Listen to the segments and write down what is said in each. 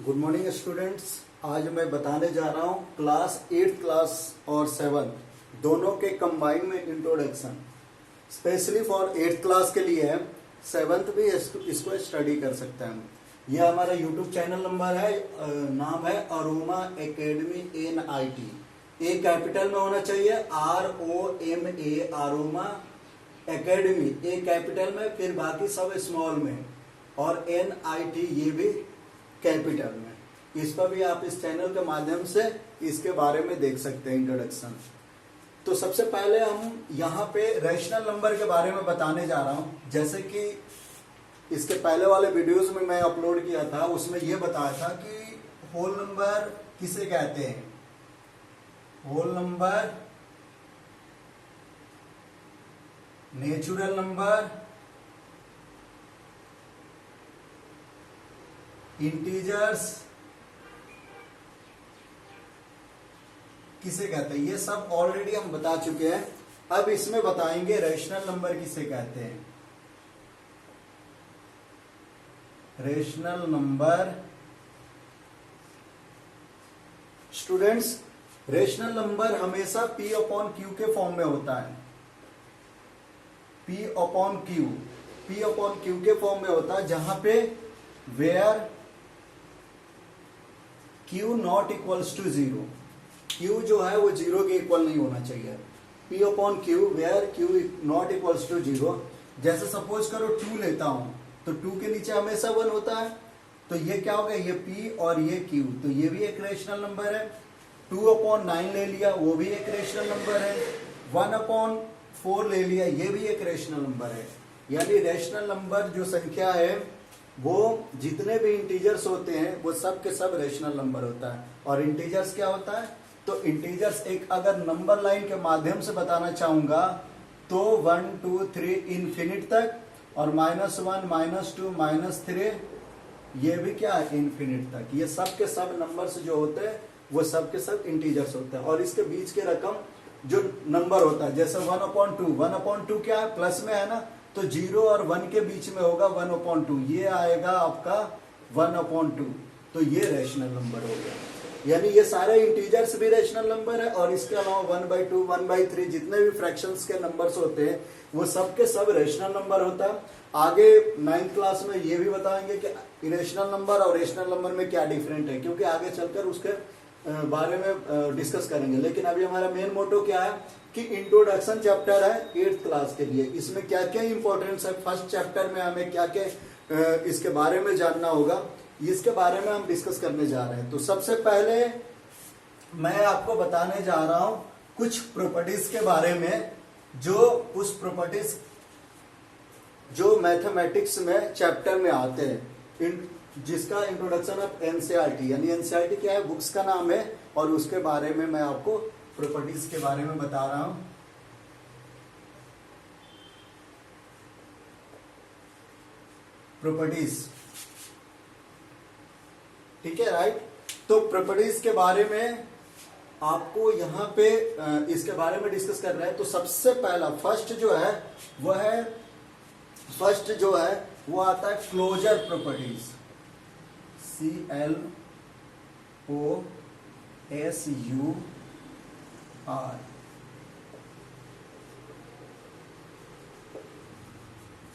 Good morning students. आज मैं बताने जा रहा हूँ क्लास 8th क्लास और 7th दोनों के कंबाइन में introduction. Specially for 8th class के लिए है, 7th भी इसको स्टडी कर सकते हैं। यह हमारा यूट्यूब चैनल नंबर है, नाम है अरोमा एकेडमी NIT। ए कैपिटल में होना चाहिए, ROMA अरोमा एकेडमी, ए कैपिटल में, फिर बाकी सब स्मॉल में, और NIT ये भी कैपिटल में। इस पर भी आप इस चैनल के माध्यम से इसके बारे में देख सकते हैं इंट्रोडक्शन। तो सबसे पहले हम यहाँ पे रैशनल नंबर के बारे में बताने जा रहा हूँ। जैसे कि इसके पहले वाले वीडियोस में मैं अपलोड किया था, उसमें यह बताया था कि होल नंबर किसे कहते हैं। Whole number, natural number, integers किसे कहते हैं, ये सब ऑलरेडी हम बता चुके हैं। अब इसमें बताएंगे रैशनल नंबर किसे कहते हैं। Rational number students, rational number हमेशा P/Q के फॉर्म में होता है। P/Q के फॉर्म में होता है, जहां पे where Q not equals to 0, Q जो है वो 0 के इक्वल नहीं होना चाहिए। P/Q where Q not equals to 0। जैसे सपोज करो 2 लेता हूं, तो 2 के नीचे हमेशा 1 होता है, तो ये क्या हो गया, ये P और ये Q, तो ये भी एक रेशनल नंबर है। 2/9 ले लिया, वो भी एक रेशनल नंबर है। 1/4 ले लिया, ये भी एक रेशनल नंबर है। यानी रेशनल नंबर जो संख्या है वो जितने भी इंटीजर्स होते हैं वो सब के सब रेशनल नंबर होता है। और इंटीजर्स क्या होता है, तो इंटीजर्स एक अगर नंबर लाइन के माध्यम से बताना चाहूंगा तो 1 2 3 इन्फिनिट तक, और -1 -2 -3 ये भी क्या है, इन्फिनिट तक। ये सब के सब नंबर्स जो होते हैं वो सब के सब इंटीजर्स होते हैं। और इसके बीच के रकम जो नंबर होता है, जैसे 1/2 क्या है, प्लस में है ना, तो 0 और 1 के बीच में होगा 1/2, ये आएगा आपका 1/2। तो ये रेशनल नंबर हो गया। यानी ये सारे इंटीजर्स भी रेशनल नंबर है, और इसके अलावा 1/2 1/3 जितने भी फ्रैक्शंस के नंबर्स होते हैं वो सब के सब रेशनल नंबर होता है। आगे 9th क्लास में ये भी बताएंगे कि इरेशनल नंबर और रेशनल नंबर में क्या डिफरेंट है, क्योंकि आगे चलकर उसके बारे में डिस्कस करेंगे। लेकिन अभी हमारा मेन मोटो क्या है कि इंट्रोडक्शन चैप्टर है 8th क्लास के लिए। इसमें क्या क्या इंपॉर्टेंस है, फर्स्ट चैप्टर में हमें क्या क्या इसके बारे में जानना होगा, इसके बारे में हम डिस्कस करने जा रहे हैं। तो सबसे पहले मैं आपको बताने जा रहा हूं कुछ प्रॉपर्टीज के बारे में, जो उस प्रॉपर्टीज जो मैथमेटिक्स में चैप्टर में आते हैं, जिसका इंट्रोडक्शन ऑफ NCERT, यानी NCERT क्या है, बुक्स का नाम है, और उसके बारे में मैं आपको प्रॉपर्टीज के बारे में बता रहा हूं। प्रॉपर्टीज, ठीक है, राइट। तो प्रॉपर्टीज के बारे में आपको यहाँ पे इसके बारे में डिस्कस कर रहे हैं। तो सबसे पहला फर्स्ट जो है वो आता है क्लोजर प्रॉपर्टीज, CLOSUR।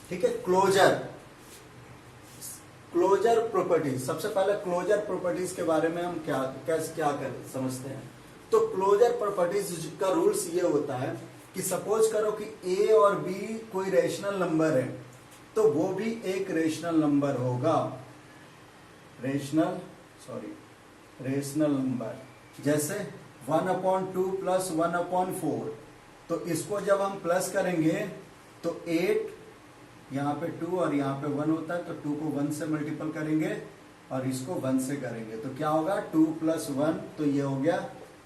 ठीक है, क्लोजर प्रॉपर्टीज। सबसे पहले क्लोजर प्रॉपर्टीज के बारे में हम क्या समझते हैं। तो क्लोजर प्रॉपर्टीज का रूल्स ये होता है कि सपोज करो कि A और B कोई रेशनल नंबर है, तो वो भी एक रेशनल नंबर होगा। रेशनल नंबर जैसे 1/2 + 1/4, तो इसको जब हम प्लस करेंगे तो 8, यहाँ पे 2 और यहाँ पे 1 होता है, तो 2 को 1 से मल्टीपल करेंगे और इसको 1 से करेंगे, तो क्या होगा 2 + 1, तो ये हो गया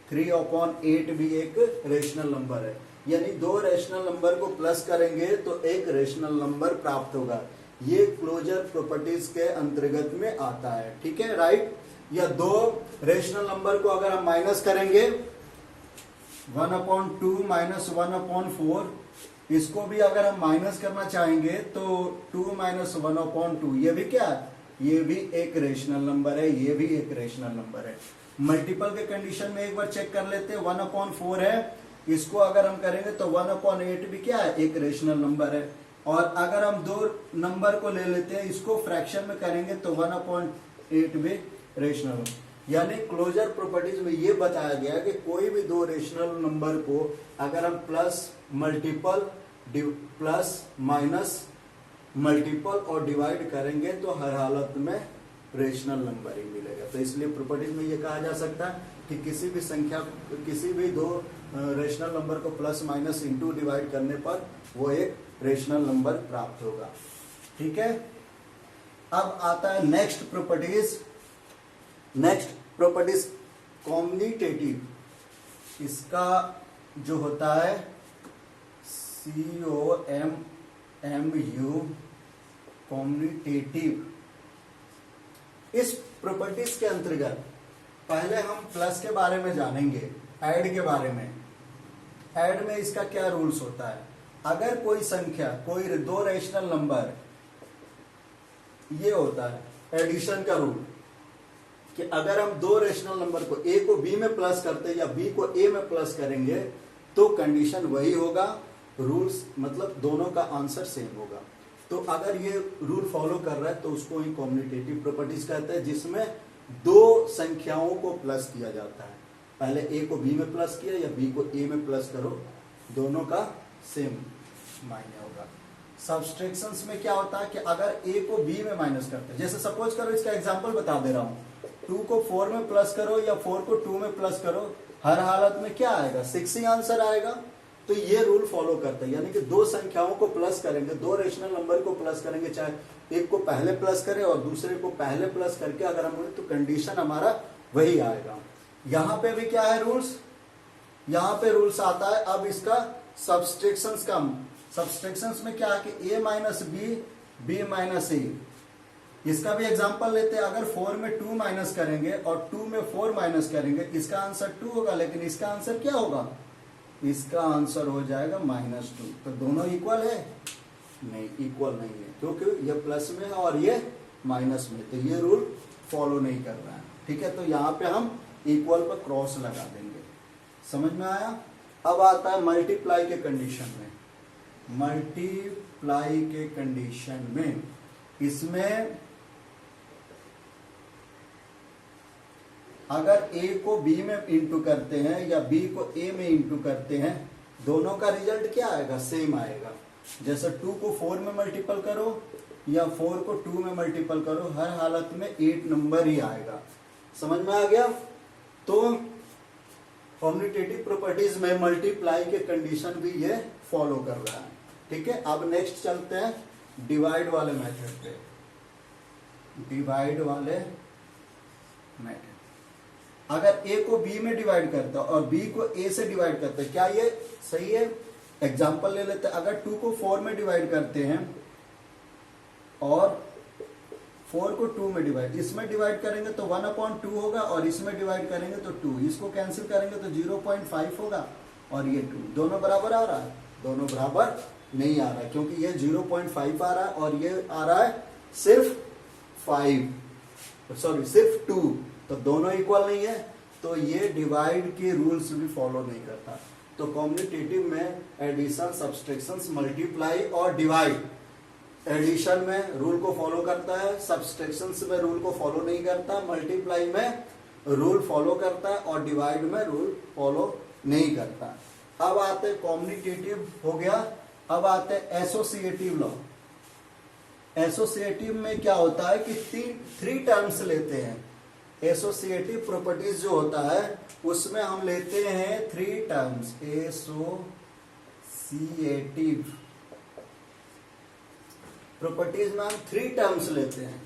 3/8 भी एक रेशनल नंबर है। यानी दो रेशनल नंबर को प्लस करेंगे तो एक रेशनल नंबर प्राप्त होगा। ये क्लोजर प्रॉपर्टीज के अंतर्गत में आता है, ठीक है, राइट। या दो रेशनल नंबर को अगर हम माइनस करेंगे 1/2 - 1/4, इसको भी अगर हम माइनस करना चाहेंगे तो 2 - 1/2, ये भी क्या है, ये भी एक रेशनल नंबर है, ये भी एक रेशनल नंबर है। मल्टीपल के कंडीशन में एक बार चेक कर लेते हैं, 1/4 है, इसको अगर हम करेंगे तो 1/8 भी क्या है, एक रेशनल नंबर है। और अगर हम दो नंबर को ले लेते हैं, इसको फ्रैक्शन में करेंगे तो 1/8 भी रेशनल। यानी क्लोजर प्रॉपर्टीज में ये बताया गया कि कोई भी दो रेशनल नंबर को अगर हम plus multiple plus minus multiple और डिवाइड करेंगे तो हर हालत में रेशनल नंबर ही मिलेगा। तो इसलिए प्रॉपर्टीज में ये कहा जा सकता है कि किसी भी संख्या, किसी भी दो रेशनल नंबर को प्लस माइनस इंटू डिवाइड करने पर वो एक रेशनल नंबर प्राप्त होगा। ठीक है, अब आता है next properties. Next properties commutative, इसका जो होता है COMMU कॉम्यूटेटिव। इस प्रॉपर्टीज के अंतर्गत पहले हम प्लस के बारे में जानेंगे, ऐड के बारे में। ऐड में इसका क्या रूल्स होता है, अगर कोई संख्या, कोई दो रेशनल नंबर, ये होता है एडिशन का रूल कि अगर हम दो रेशनल नंबर को ए को बी में प्लस करते हैं या बी को ए में प्लस करेंगे तो कंडीशन वही होगा, रूल्स मतलब दोनों का आंसर सेम होगा। तो अगर ये रूल फॉलो कर रहा है तो उसको ही कॉम्यूटेटिव प्रॉपर्टीज कहते हैं, जिसमें दो संख्याओं को प्लस किया जाता है। पहले ए को बी में प्लस किया या बी को ए में प्लस करो, दोनों का सेम मायने होगा। सब्सट्रैक्शंस में क्या होता है कि अगर ए को बी में माइनस करते हैं, जैसे सपोज करो, इसका एग्जांपल बता दे रहा हूं, 2 को 4 में प्लस करो या 4 को 2 में प्लस करो, हर हालत में क्या आएगा, 6 ही आंसर आएगा। तो ये रूल फॉलो करता है, यानी कि दो संख्याओं को प्लस करेंगे, दो रेशनल नंबर को प्लस करेंगे, चाहे एक को पहले प्लस करें और दूसरे को पहले प्लस करके अगर हम तो कंडीशन हमारा वही आएगा। यहां पे भी क्या है रूल्स, यहां पे रूल्स आता है अब इसका सब्सट्रैक्शंस का। सब्सट्रैक्शंस में क्या है कि a minus B, B minus A. इसका भी एग्जांपल लेते हैं, अगर 4 में 2 माइनस करेंगे और 2 में 4 माइनस करेंगे, इसका आंसर 2 होगा, लेकिन इसका आंसर क्या होगा, इसका आंसर हो जाएगा -2। तो दोनों इक्वल है, नहीं इक्वल नहीं है, क्योंकि ये प्लस में है और ये माइनस में, तो ये रूल फॉलो नहीं कर रहा है। ठीक है, तो यहाँ पे हम इक्वल पर क्रॉस लगा देंगे। समझ में आया। अब आता है मल्टीप्लाई के कंडीशन में। मल्टीप्लाई के कंडीशन में इसमें अगर a को b में इंटू करते हैं या b को a में इंटू करते हैं, दोनों का रिजल्ट क्या आएगा, सेम आएगा। जैसे 2 को 4 में मल्टीपल करो या 4 को 2 में मल्टीपल करो, हर हालत में 8 नंबर ही आएगा। समझ में आ गया। तो कॉम्यूटेटिव प्रॉपर्टीज में मल्टीप्लाई के कंडीशन भी ये फॉलो कर रहा है। ठीक है, अब नेक्स्ट चलते हैं डिवाइड वाले मेथड पे। डिवाइड वाले मेथड, अगर a को b में डिवाइड करता है और b को a से डिवाइड करता है, क्या ये सही है। एग्जांपल ले लेते हैं, अगर 2 को 4 में डिवाइड करते हैं और 4 को 2 में डिवाइड, इसमें डिवाइड करेंगे तो 1/2 होगा और इसमें डिवाइड करेंगे तो 2, इसको कैंसिल करेंगे तो 0.5 होगा और ये 2, दोनों बराबर आ रहा है, दोनों बराबर नहीं आ रहा है, क्योंकि ये 0.5 आ रहा है और ये आ रहा है सिर्फ 2, तो दोनों इक्वल नहीं है, तो ये डिवाइड के रूल्स भी फॉलो नहीं करता। तो कॉम्यूटेटिव में एडिशन, सब्सट्रैक्शंस, मल्टीप्लाई और डिवाइड, एडिशन में रूल को फॉलो करता है, सब्सट्रैक्शंस में रूल को फॉलो नहीं करता, मल्टीप्लाई में रूल फॉलो करता है और डिवाइड में रूल फॉलो नहीं करता। अब आते हैं कॉम्यूटेटिव हो गया, अब आते हैं एसोसिएटिव लॉ। एसोसिएटिव में क्या होता है कि 3 टर्म्स लेते हैं। एसोसिएटिव प्रॉपर्टीज जो होता है उसमें हम लेते हैं 3 टर्म्स। एसोसिएटिव प्रॉपर्टीज में हम 3 टर्म्स लेते हैं,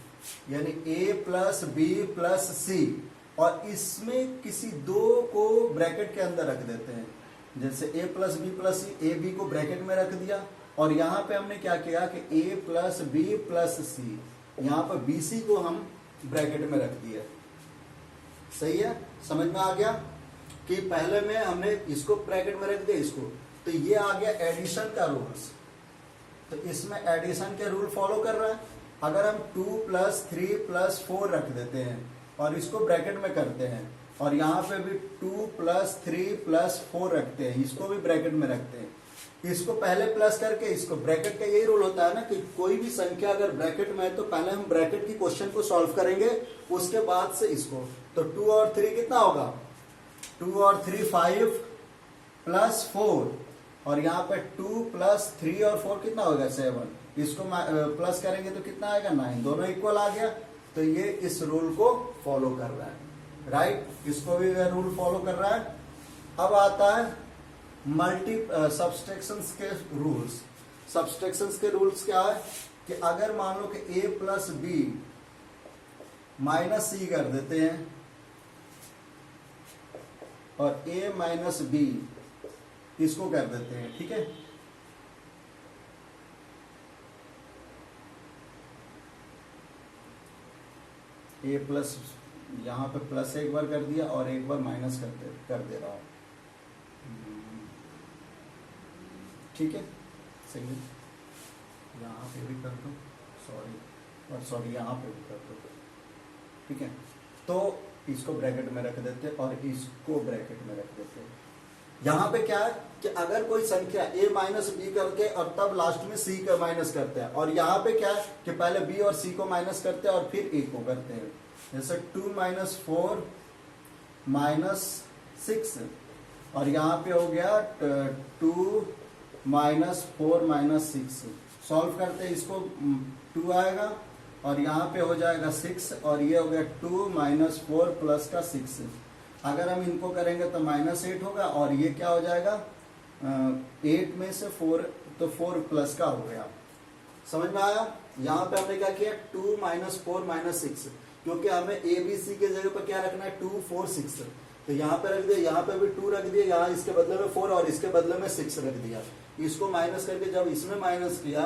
यानी a प्लस बी प्लस सी, और इसमें किसी दो को ब्रैकेट के अंदर रख देते हैं। जैसे a plus b plus c, a b को ब्रैकेट में रख दिया और यहां पे हमने क्या किया कि a प्लस बी प्लस सी, यहां पर बी सी को हम ब्रैकेट में रख दिया। सही है, समझ में आ गया कि पहले में हमने इसको ब्रैकेट में रख दिया इसको, तो ये आ गया एडिशन का रूल्स। तो इसमें एडिशन के रूल फॉलो कर रहा है। अगर हम 2 + 3 + 4 रख देते हैं और इसको ब्रैकेट में करते हैं और यहाँ पे भी 2 + 3 + 4 रखते हैं, इसको भी ब्रैकेट में रखते हैं, इसको पहले प्लस करके इसको, ब्रैकेट का यही रूल होता है ना कि कोई भी संख्या अगर ब्रैकेट में है तो पहले हम ब्रैकेट की क्वेश्चन को सॉल्व करेंगे, उसके बाद से इसको। तो 2 और 3 कितना होगा, 2 और 3 5 + 4 और यहाँ पे 2 + 3 और 4 कितना होगा 7, इसको प्लस करेंगे तो कितना आएगा 9, दोनों इक्वल आ गया। तो ये इस रूल को फॉलो कर रहा है, राइट, इसको भी रूल फॉलो कर रहा है। अब आता है सब्सट्रैक्शंस के रूल्स। सब्सट्रैक्शंस के रूल्स क्या है कि अगर मान लो कि a + b - c कर देते हैं और a - b इसको कर देते हैं, ठीक है, a प्लस, यहां पे प्लस एक बार कर दिया और एक बार माइनस कर दे रहा हूं, ठीक है, सही है, यहाँ पे भी कर दो, सॉरी यहाँ पे भी कर दो, ठीक है। तो इसको ब्रैकेट में रख देते और इसको ब्रैकेट में रख देते। यहाँ पे क्या है कि अगर कोई संख्या a - b करके और तब लास्ट में c का माइनस करते हैं, और यहाँ पे क्या है कि पहले b और c को माइनस करते हैं और फिर a को करते हैं, जैसे 2 - 4 - 6 और यहाँ पे हो गया 2 - 4 - 6, सॉल्व करते हैं इसको 2 आएगा और यहाँ पे हो जाएगा 6 और ये हो गया 2 - 4 प्लस का 6। अगर हम इनको करेंगे तो -8 होगा और ये क्या हो जाएगा 8 में से 4, तो 4 प्लस का हो गया, समझ में आया। यहाँ पे हमने क्या किया 2 - 4 - 6, क्योंकि हमें a b c के जगह पर क्या रखना है 2 4 6, तो यहाँ पे रख दिया, यहाँ पे भी 2 रख दिया, यहाँ इसके बदले में 4 और इसके बदले में 6 रख दिया। इसको माइनस करके जब इसमें माइनस किया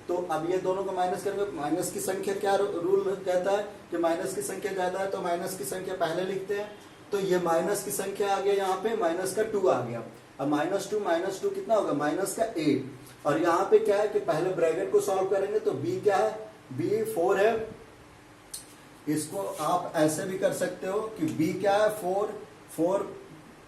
तो अब ये दोनों को माइनस करके, माइनस की संख्या क्या रूल कहता है कि माइनस की संख्या ज्यादा है तो माइनस की संख्या पहले लिखते हैं। तो ये माइनस की संख्या आ गया, यहाँ पे माइनस का 2 आ गया। अब -2 कितना होगा -8, और यहाँ पे क्या है कि पहले ब्रैकेट को सॉल्व करेंगे तो b क्या है, b 4 है। इसको आप ऐसे भी कर सकते हो कि b क्या है 4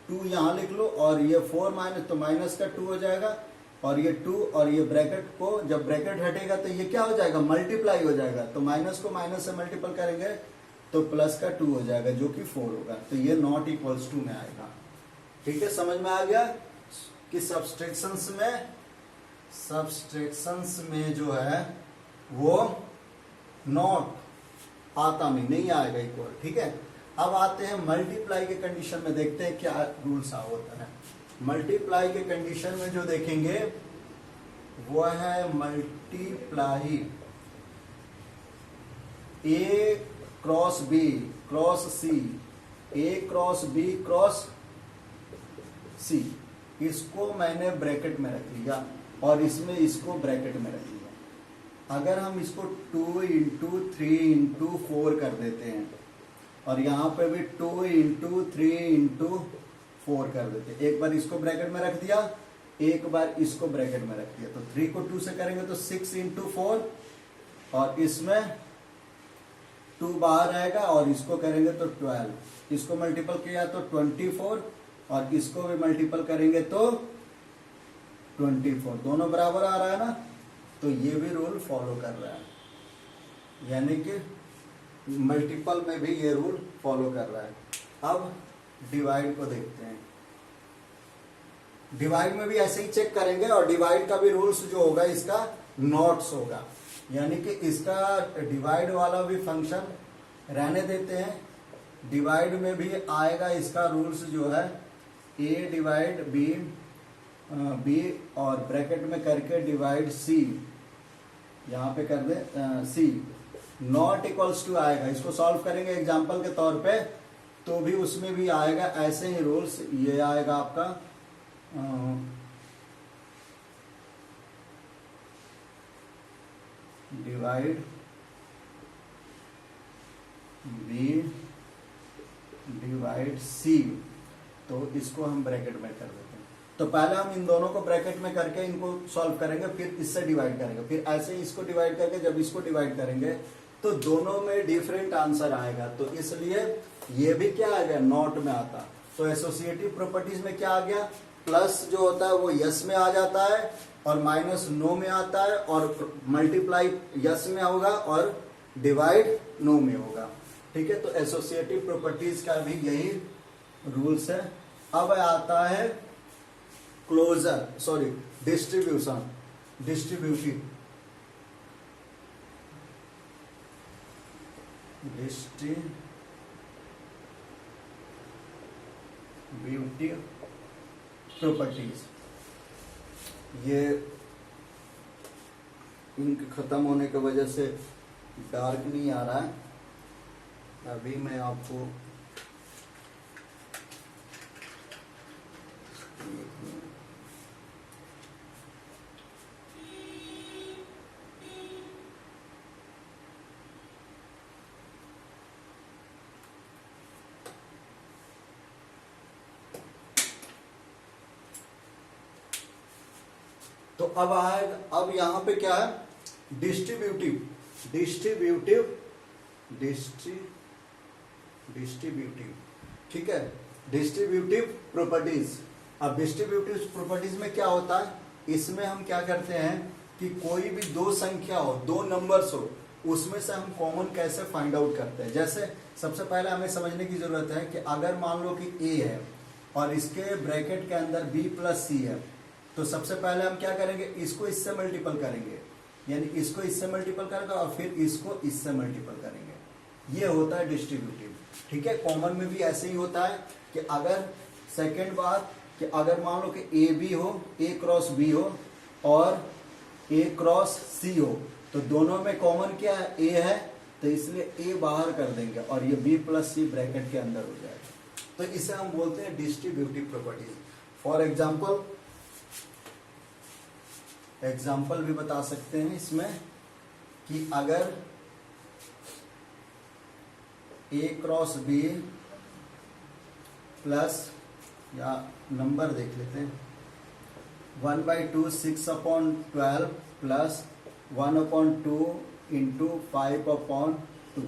2 यहाँ लिख लो और ये 4 माइनस, तो माइनस का 2 हो जाएगा और ये 2 और ये ब्रैकेट को, जब ब्रैकेट हटेगा तो ये क्या हो जाएगा मल्टीप्लाई हो जाएगा, तो माइनस को माइनस से मल्टीपल करेंगे तो प्लस का 2 हो जाएगा जो कि 4 होगा, तो ये नॉट इक्वल्स टू में आएगा। ठीक है, समझ में आ गया कि सब्सट्रैक्शंस में जो है वो नॉट आता नहीं आएगा इक्वल। ठीक है, अब आते हैं मल्टीप्लाई के कंडीशन में, देखते हैं क्या रूल्स होता है। मल्टीप्लाई के कंडीशन में जो देखेंगे वो है multiply a cross b cross c, a cross b cross c, इसको मैंने ब्रैकेट में रख लिया और इसमें इसको ब्रैकेट में रख लिया। अगर हम इसको 2 × 3 × 4 कर देते हैं और यहाँ पे भी 2 × 3 × 4 कर देते हैं, एक बार इसको ब्रैकेट में रख दिया, एक बार इसको ब्रैकेट में रख दिया, तो 3 को 2 से करेंगे तो 6 × 4 और इसमें 2 बाहर आएगा और इसको करेंगे तो 12, इसको मल्टीपल किया तो 24 और इसको भी मल्टीपल करेंगे तो 24, दोनों बराबर आ रहा है ना, तो ये भी रूल फॉलो कर रहा है, यानी कि मल्टीपल में भी ये रूल फॉलो कर रहा है। अब डिवाइड को देखते हैं, डिवाइड में भी ऐसे ही चेक करेंगे और डिवाइड का भी रूल्स जो होगा इसका नॉट्स होगा, यानी कि इसका डिवाइड वाला भी फंक्शन रहने देते हैं, डिवाइड में भी आएगा इसका रूल्स जो है a डिवाइड b और ब्रैकेट में करके डिवाइड c, यहाँ पे कर दे c नॉट इक्वल्स टू आएगा, इसको सॉल्व करेंगे एग्जांपल के तौर पे तो भी उसमें भी आएगा ऐसे ही रूल्स, ये आएगा आपका डिवाइड b डिवाइड c, तो इसको हम ब्रैकेट में कर देते हैं, तो पहले हम इन दोनों को ब्रैकेट में करके इनको सॉल्व करेंगे, फिर इससे डिवाइड करेंगे, फिर ऐसे ही इसको डिवाइड करके जब इसको डिवाइड करेंगे तो दोनों में डिफरेंट आंसर आएगा। तो इसलिए ये भी क्या आ गया, नॉट में आता। तो एसोसिएटिव प्रॉपर्टीज में क्या आ गया, प्लस जो होता है वो यस में आ जाता है और माइनस नो में आता है, और मल्टीप्लाई यस में होगा और डिवाइड नो में होगा। ठीक है, तो एसोसिएटिव प्रॉपर्टीज का भी यही रूल्स है। अब आता है closure, sorry distribution, distributive, distributive properties. ये इंक खत्म होने की वजह से डार्क नहीं आ रहा है, अभी मैं आपको तो अब आएगा, अब यहां पे क्या है, डिस्ट्रीब्यूटिव, डिस्ट्रीब्यूटिव, डिस्ट्रीब्यूटिव, ठीक है, डिस्ट्रीब्यूटिव प्रॉपर्टीज। अब डिस्ट्रीब्यूटिव प्रॉपर्टीज में क्या होता है, इसमें हम क्या करते हैं कि कोई भी दो संख्या हो, दो नंबर्स हो, उसमें से हम कॉमन कैसे फाइंड आउट करते हैं। जैसे सबसे पहले हमें समझने की जरूरत है कि अगर मान लो कि a है और इसके ब्रैकेट के अंदर b प्लस सी है, तो सबसे पहले हम क्या करेंगे, इसको इससे मल्टीपल करेंगे, यानी इसको इससे मल्टीपल करेंगे और फिर इसको इससे मल्टीपल करेंगे। ये होता है डिस्ट्रीब्यूटिव। ठीक है, कॉमन में भी ऐसे ही होता है कि अगर सेकेंड बात कि अगर मान लो कि ए बी हो, ए क्रॉस बी हो और ए क्रॉस सी हो, तो दोनों में कॉमन क्या है, ए है, तो इसलिए ए बाहर कर देंगे और ये बी प्लस सी ब्रैकेट के अंदर हो जाएगा। तो इसे हम बोलते हैं डिस्ट्रीब्यूटिव प्रॉपर्टीज। फॉर एग्जाम्पल भी बता सकते हैं इसमें कि अगर ए क्रॉस बी प्लस, या नंबर देख लेते हैं, 1/2 6/12 प्लस 1/2 इंटू 5/2,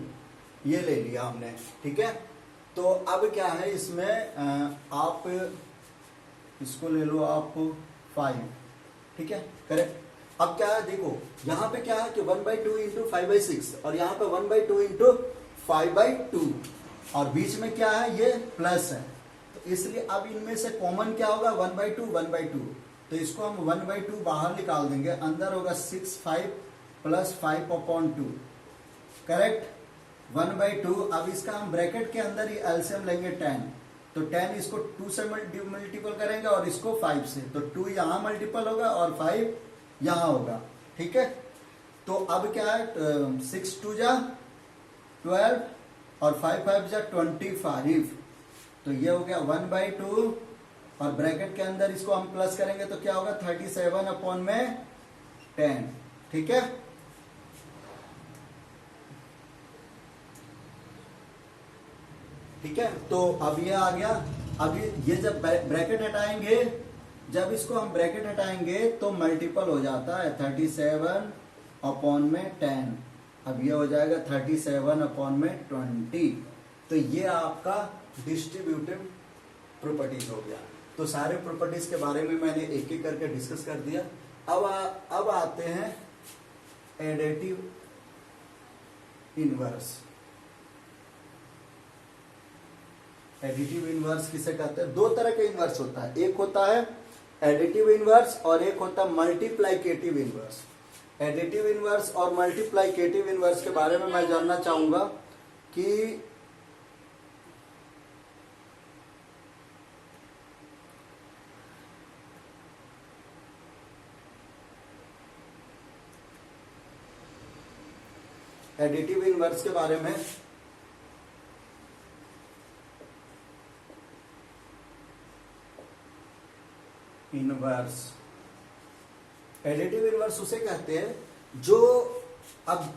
ये ले लिया हमने। ठीक है, तो अब क्या है इसमें, आप इसको ले लो आप 5, ठीक है, करेक्ट। अब क्या है, देखो यहाँ पे क्या है कि 1/2 इंटू 5/6 और यहाँ पे 1/2 इंटू 5/2 और बीच में क्या है, ये प्लस है, तो इसलिए अब इनमें से कॉमन क्या होगा, 1/2 1/2, तो इसको हम 1/2 बाहर निकाल देंगे, अंदर होगा 6 5 प्लस 5/2, करेक्ट, 1/2। अब इसका हम ब्रैकेट के अंदर ही एलसीएम लेंगे 10, तो 10 इसको 2 से मल्टीपल करेंगे और इसको 5 से, तो 2 यहाँ मल्टीपल होगा और 5 यहाँ होगा। ठीक है, तो अब क्या है, 6 2 जा 12 और 5 5 जा 25, तो ये हो गया 1/2 और ब्रैकेट के अंदर इसको हम प्लस करेंगे तो क्या होगा, 37/10। ठीक है, ठीक है, तो अब ये आ गया। अब ये जब ब्रैकेट हटाएंगे, जब इसको हम ब्रैकेट हटाएंगे तो मल्टीपल हो जाता है 37/10, अब ये हो जाएगा 37/20। तो ये आपका डिस्ट्रीब्यूटिव प्रॉपर्टीज हो गया। तो सारे प्रॉपर्टीज के बारे में मैंने एक एक करके डिस्कस कर दिया। अब आते हैं एडिटिव इनवर्स। एडिटिव इनवर्स किसे कहते हैं, दो तरह के इनवर्स होता है, एक होता है एडिटिव इनवर्स और एक होता है मल्टीप्लाइकेटिव इनवर्स। एडिटिव इनवर्स और मल्टीप्लाइकेटिव इनवर्स के बारे में मैं जानना चाहूंगा कि एडिटिव इनवर्स के बारे में इनवर्स, एडिटिव इनवर्स उसे कहते हैं जो, अब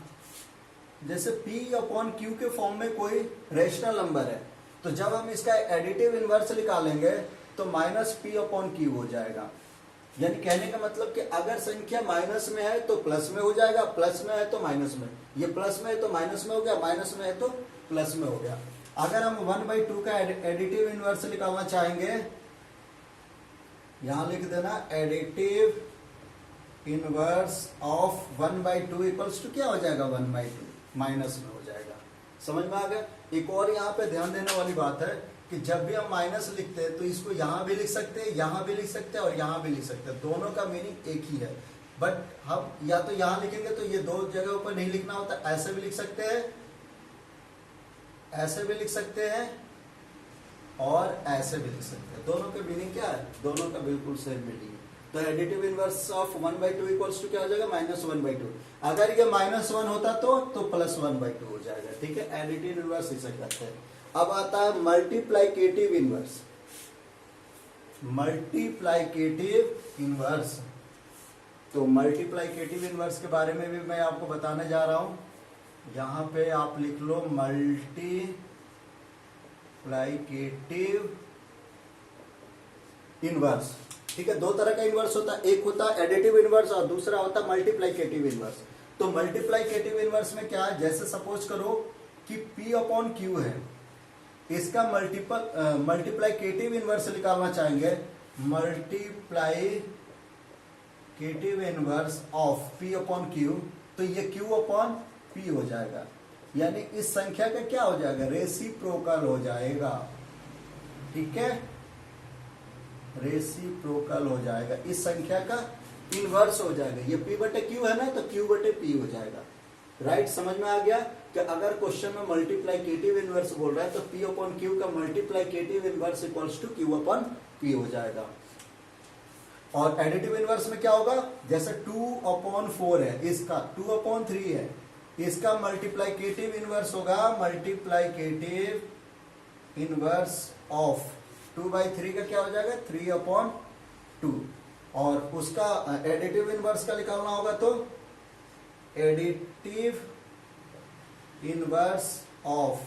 जैसे P/Q के फॉर्म में कोई रेशनल नंबर है, तो जब हम इसका एडिटिव इनवर्स निकालेंगे तो माइनस पी अपॉन क्यू हो जाएगा। यानी कहने का मतलब कि अगर संख्या माइनस में है तो प्लस में हो जाएगा, प्लस में है तो माइनस में, ये प्लस में है तो माइनस में हो गया, माइनस में है तो प्लस में हो गया। अगर हम 1/2 का एडिटिव इनवर्स निकालना चाहेंगे, यहां लिख देना additive inverse of 1/2 equals to क्या हो जाएगा 1/2, माइनस में हो जाएगा। समझ में आ गया। एक और यहाँ पे ध्यान देने वाली बात है कि जब भी हम माइनस लिखते हैं तो इसको यहां भी लिख सकते हैं, यहां भी लिख सकते हैं और यहां भी लिख सकते हैं, दोनों का मीनिंग एक ही है। बट हम या तो यहां लिखेंगे तो ये दो जगहों पर नहीं लिखना होता, ऐसे भी लिख सकते हैं, ऐसे भी लिख सकते हैं और ऐसे भी लिख सकते हैं। दोनों का मीनिंग क्या है, दोनों का बिल्कुल सेम मीनिंग है। तो additive inverse of 1/2 equals to क्या हो जाएगा -1/2। अगर ये -1 होता तो +1/2 हो जाएगा। ठीक है, एडिटिव इनवर्स इसे कहते हैं। अब आता है मल्टीप्लाइकेटिव इनवर्स। मल्टीप्लाइकेटिव इनवर्स, तो मल्टीप्लाइकेटिव इनवर्स के बारे में भी मैं आपको बताने जा रहा हूं। यहां पे आप लिख लो मल्टीप्लाइकेटिव इनवर्स। ठीक है, दो तरह का इनवर्स होता है, एक होता है एडिटिव इनवर्स और दूसरा होता है मल्टीप्लाइकेटिव इनवर्स। तो मल्टीप्लाइकेटिव इनवर्स में क्या है, जैसे सपोज करो कि P अपॉन Q है, इसका मल्टीप्लाइकेटिव इनवर्स निकालना चाहेंगे, multiplicative inverse of P upon Q, तो ये Q अपॉन P हो जाएगा। यानी इस संख्या का क्या हो जाएगा, रेसिप्रोकल हो जाएगा। ठीक है, रेसिप्रोकल हो जाएगा, इस संख्या का इनवर्स हो जाएगा। ये P/Q है ना, तो Q/P हो जाएगा। राइट, समझ में आ गया कि अगर क्वेश्चन में मल्टीप्लाइकेटिव इनवर्स बोल रहा है तो P अपॉन Q का multiplicative inverse equals to Q upon P हो जाएगा। और एडिटिव इनवर्स में क्या होगा, जैसे 2/4 है, इसका 2/3 है, इसका मल्टीप्लाइकेटिव इनवर्स होगा मल्टीप्लाइकेटिव इनवर्स ऑफ 2/3 का क्या हो जाएगा 3/2। और उसका एडिटिव इनवर्स का निकालना होगा तो एडिटिव इनवर्स ऑफ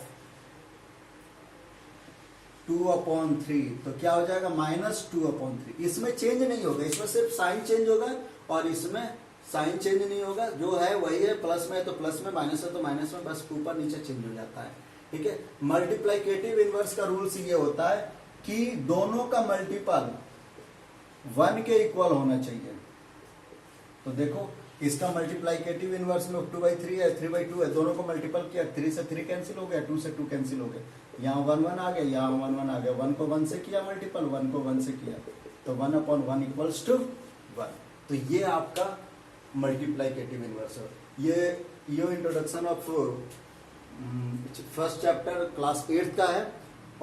2/3, तो क्या हो जाएगा -2/3। इसमें चेंज नहीं होगा, इसमें सिर्फ साइन चेंज होगा और इसमें साइन चेंज नहीं होगा, जो है वही है, प्लस में है तो प्लस में, माइनस है तो माइनस में, बस ऊपर नीचे चेंज हो जाता है। ठीक है, मल्टीप्लाइकेटिव इनवर्स का रूल्स ये होता है कि दोनों का मल्टीपल 1 के इक्वल होना चाहिए। तो देखो, इसका मल्टीप्लाइकेटिव इनवर्स में 2/3 है, 3/2 है, दोनों को मल्टीपल किया, 3 से 3 कैंसिल हो गया, 2 से 2 कैंसिल हो गया, यहाँ 1 आ गया, यहाँ 1 आ गया, 1 को 1 से किया मल्टीपल, 1 को 1 से किया, तो 1/1 इक्वल्स टू 1। तो ये आपका मल्टीप्लाइकेटिव इनवर्स है। ये introduction of first chapter class 8 का है।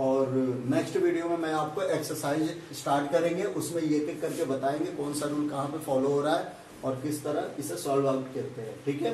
और नेक्स्ट वीडियो में मैं आपको एक्सरसाइज स्टार्ट करेंगे, उसमें ये एक करके बताएंगे कौन सा रूल कहाँ पे फॉलो हो रहा है और किस तरह इसे सॉल्व आउट करते हैं। ठीक है।